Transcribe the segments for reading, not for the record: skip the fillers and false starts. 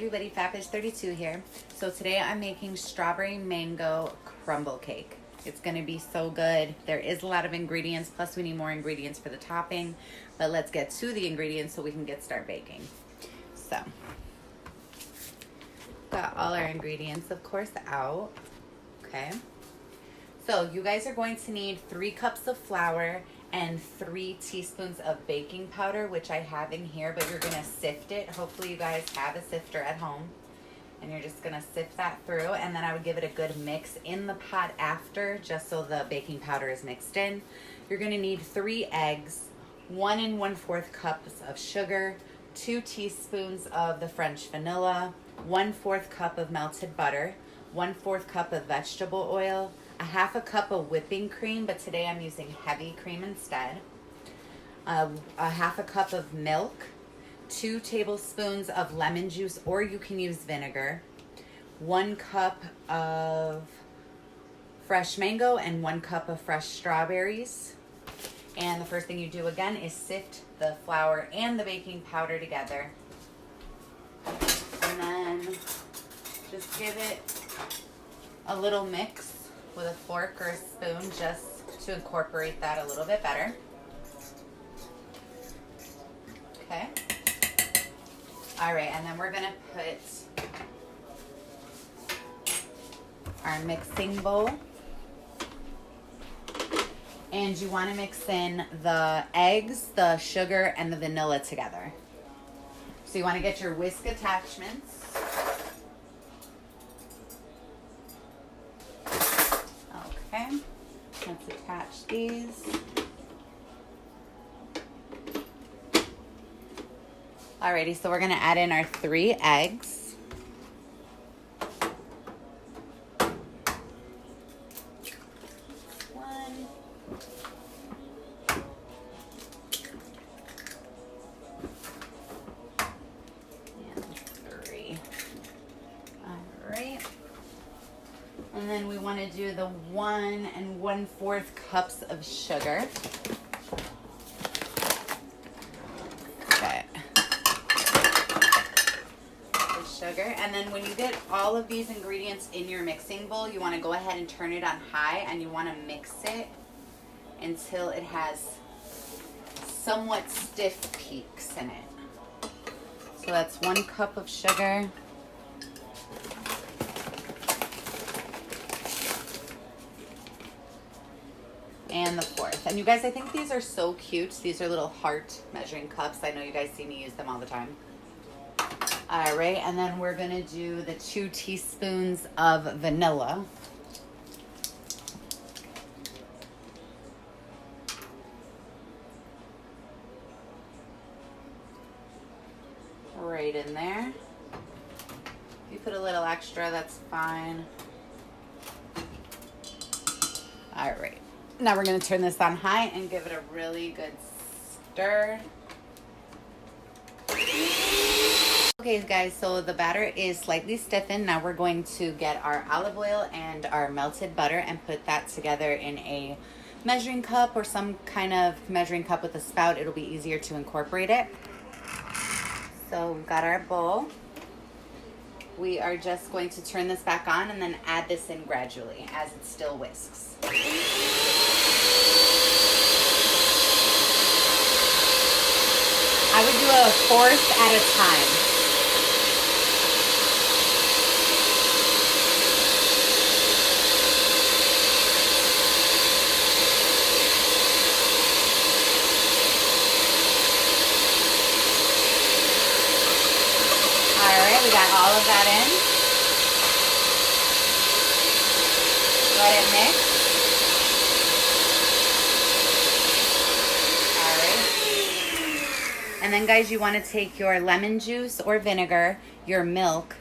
everybody, Phatgirlsindakitchen here. So today I'm making strawberry mango crumble cake. It's going to be so good. There is a lot of ingredients, plus we need more ingredients for the topping. But let's get to the ingredients so we can start baking. So, got all our ingredients, of course, out. Okay. So you guys are going to need 3 cups of flour and 3 teaspoons of baking powder, which I have in here, but you're gonna sift it. Hopefully you guys have a sifter at home. And you're just gonna sift that through, and then I would give it a good mix in the pot after, just so the baking powder is mixed in. You're gonna need 3 eggs, 1 1/4 cups of sugar, 2 teaspoons of the French vanilla, 1/4 cup of melted butter, 1/4 cup of vegetable oil, a 1/2 cup of whipping cream, but today I'm using heavy cream instead, a 1/2 cup of milk, 2 tablespoons of lemon juice, or you can use vinegar, 1 cup of fresh mango, and 1 cup of fresh strawberries. And the first thing you do again is sift the flour and the baking powder together. And then just give it a little mix with a fork or a spoon just to incorporate that a little bit better. Okay. All right, and then we're gonna put our mixing bowl. And you wanna mix in the eggs, the sugar, and the vanilla together. So you wanna get your whisk attachments. Okay, let's attach these. Alrighty, so we're gonna add in our 3 eggs. One. And 3. Alright. And then we want to do the 1 1/4 cups of sugar. Okay. The sugar. And then when you get all of these ingredients in your mixing bowl, you want to go ahead and turn it on high, and you want to mix it until it has somewhat stiff peaks in it. So that's 1 cup of sugar. And the 4th. And you guys, I think these are so cute. These are little heart measuring cups. I know you guys see me use them all the time. All right, and then we're gonna do the 2 teaspoons of vanilla. Right in there. If you put a little extra, that's fine. All right. Now we're going to turn this on high and give it a really good stir. Okay guys, so the batter is slightly stiffened. Now we're going to get our olive oil and our melted butter and put that together in a measuring cup or some kind of measuring cup with a spout. It'll be easier to incorporate it. So we've got our bowl. We are just going to turn this back on and then add this in gradually as it still whisks. I would do a 1/4 at a time. All right, we got all of that in. Let it mix. And then guys, you want to take your lemon juice or vinegar, your milk,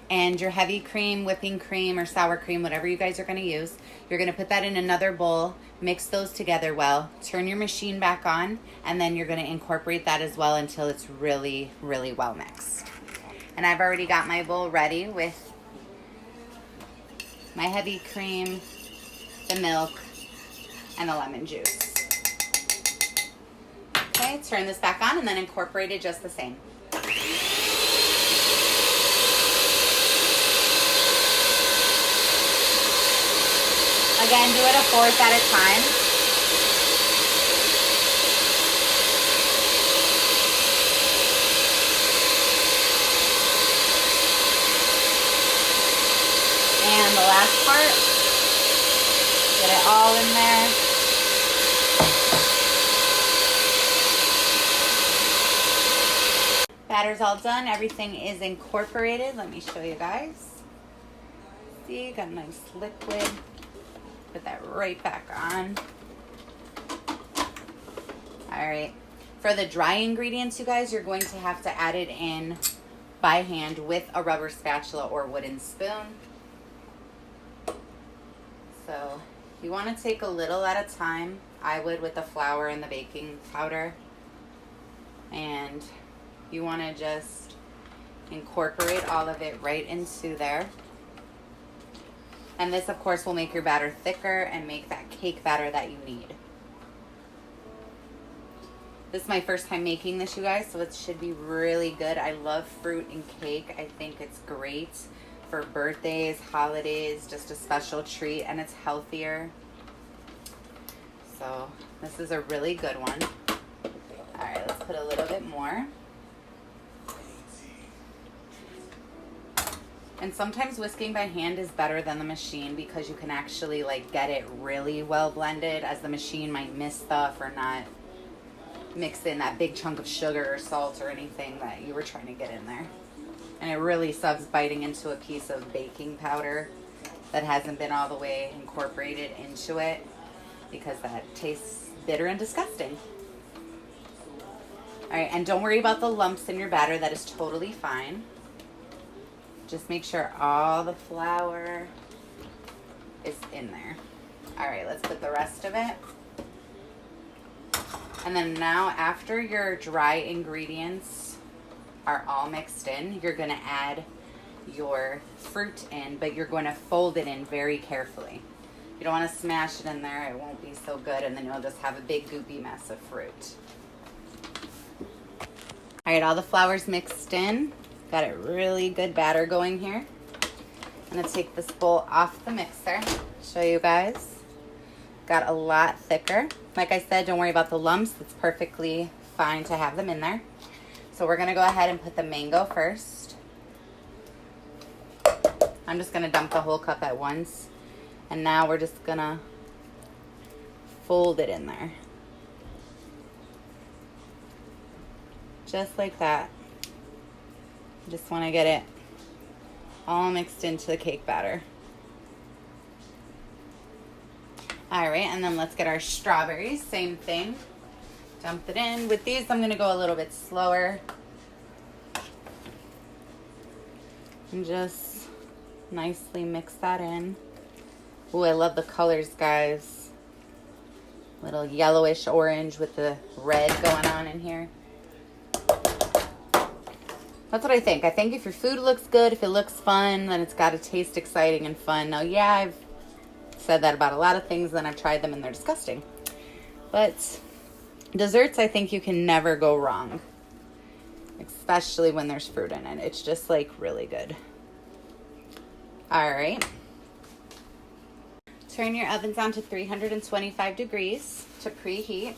and your heavy cream, whipping cream, or sour cream, whatever you guys are going to use. You're going to put that in another bowl, mix those together well, turn your machine back on, and then you're going to incorporate that as well until it's really, really well mixed. And I've already got my bowl ready with my heavy cream, the milk, and the lemon juice. Okay, turn this back on and then incorporate it just the same. Again, do it a fourth at a time. And the last part, get it all in there. Batter's all done. Everything is incorporated. Let me show you guys. See, got a nice liquid. Put that right back on. All right. For the dry ingredients, you guys, you're going to have to add it in by hand with a rubber spatula or wooden spoon. So you want to take a little at a time. I would with the flour and the baking powder. And you want to just incorporate all of it right into there. And this, of course, will make your batter thicker and make that cake batter that you need. This is my first time making this, you guys, so it should be really good. I love fruit and cake. I think it's great for birthdays, holidays, just a special treat, and it's healthier. So this is a really good one. All right, let's put a little bit more. And sometimes whisking by hand is better than the machine because you can actually like get it really well blended, as the machine might miss stuff or not mix in that big chunk of sugar or salt or anything that you were trying to get in there. And it really sucks biting into a piece of baking powder that hasn't been all the way incorporated into it, because that tastes bitter and disgusting. All right, and don't worry about the lumps in your batter. That is totally fine. Just make sure all the flour is in there. All right, let's put the rest of it. And then now, after your dry ingredients are all mixed in, you're gonna add your fruit in, but you're going to fold it in very carefully. You don't want to smash it in there. It won't be so good, and then you'll just have a big goopy mess of fruit. All right, all the flour's mixed in. Got a really good batter going here. I'm gonna take this bowl off the mixer, show you guys. Got a lot thicker. Like I said, don't worry about the lumps. It's perfectly fine to have them in there. So we're gonna go ahead and put the mango first. I'm just gonna dump the whole cup at once. And now we're just gonna fold it in there. Just like that. Just want to get it all mixed into the cake batter. All right, and then let's get our strawberries. Same thing. Dump it in. With these, I'm going to go a little bit slower. And just nicely mix that in. Ooh, I love the colors, guys. Little yellowish orange with the red going on in here. That's what I think. I think if your food looks good, if it looks fun, then it's got to taste exciting and fun. Now, yeah, I've said that about a lot of things, then I've tried them and they're disgusting. But desserts, I think you can never go wrong. Especially when there's fruit in it. It's just like really good. All right. Turn your ovens on to 325 degrees to preheat.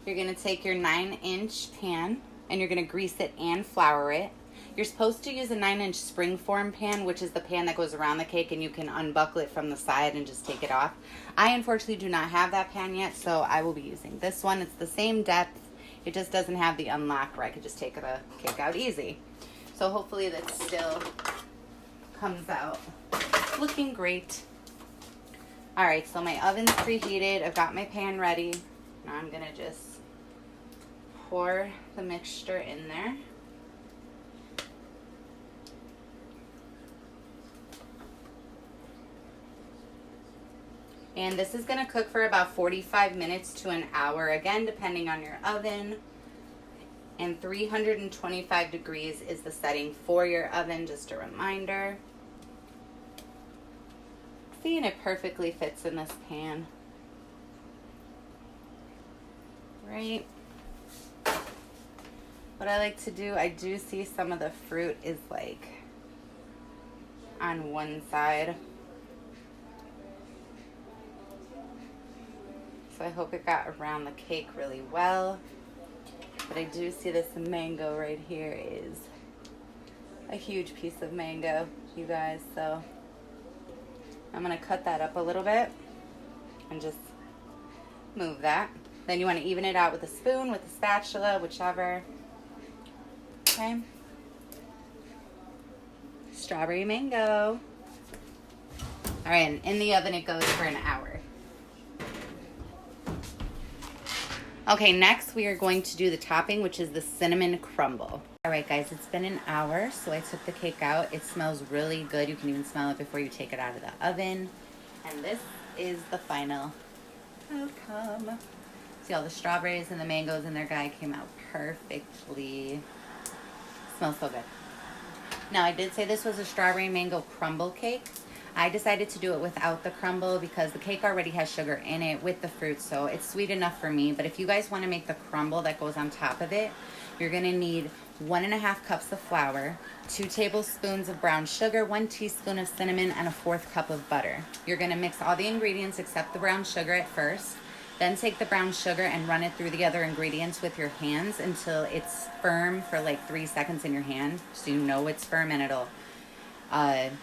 You're going to take your 9-inch pan and you're going to grease it and flour it. You're supposed to use a 9-inch springform pan, which is the pan that goes around the cake and you can unbuckle it from the side and just take it off. I unfortunately do not have that pan yet, so I will be using this one. It's the same depth. It just doesn't have the unlock where I could just take the cake out easy. So hopefully that still comes out looking great. All right, so my oven's preheated. I've got my pan ready. Now I'm gonna just pour the mixture in there. And this is gonna cook for about 45 minutes to an hour, again, depending on your oven. And 325 degrees is the setting for your oven, just a reminder. See, and it perfectly fits in this pan. Right? What I like to do, I do see some of the fruit is like on one side. So I hope it got around the cake really well. But I do see this mango right here is a huge piece of mango, you guys. So I'm gonna cut that up a little bit and just move that. Then you want to even it out with a spoon, with a spatula, whichever. Okay. Strawberry mango. All right, and in the oven it goes for an hour. Okay, next we are going to do the topping, which is the cinnamon crumble. All right, guys, it's been an hour, so I took the cake out. It smells really good. You can even smell it before you take it out of the oven. And this is the final outcome. See, all the strawberries and the mangoes in there, guy, came out perfectly. Smells so good. Now, I did say this was a strawberry mango crumble cake. I decided to do it without the crumble because the cake already has sugar in it with the fruit, so it's sweet enough for me. But if you guys want to make the crumble that goes on top of it, you're going to need 1.5 cups of flour, 2 tablespoons of brown sugar, 1 teaspoon of cinnamon, and a 1/4 cup of butter. You're going to mix all the ingredients except the brown sugar at first. Then take the brown sugar and run it through the other ingredients with your hands until it's firm for like 3 seconds in your hand, so you know it's firm, and it'll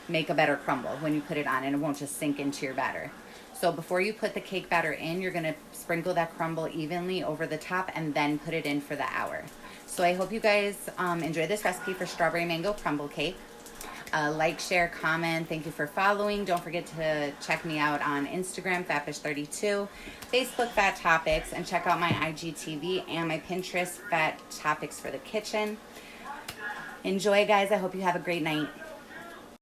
make a better crumble when you put it on, and it won't just sink into your batter. So before you put the cake batter in, you're going to sprinkle that crumble evenly over the top and then put it in for the hour. So I hope you guys enjoy this recipe for strawberry mango crumble cake. Like, share, comment. Thank you for following. Don't forget to check me out on Instagram, Fatfish32, Facebook, Fat Topics, and check out my IGTV and my Pinterest, Fat Topics for the Kitchen. Enjoy, guys. I hope you have a great night.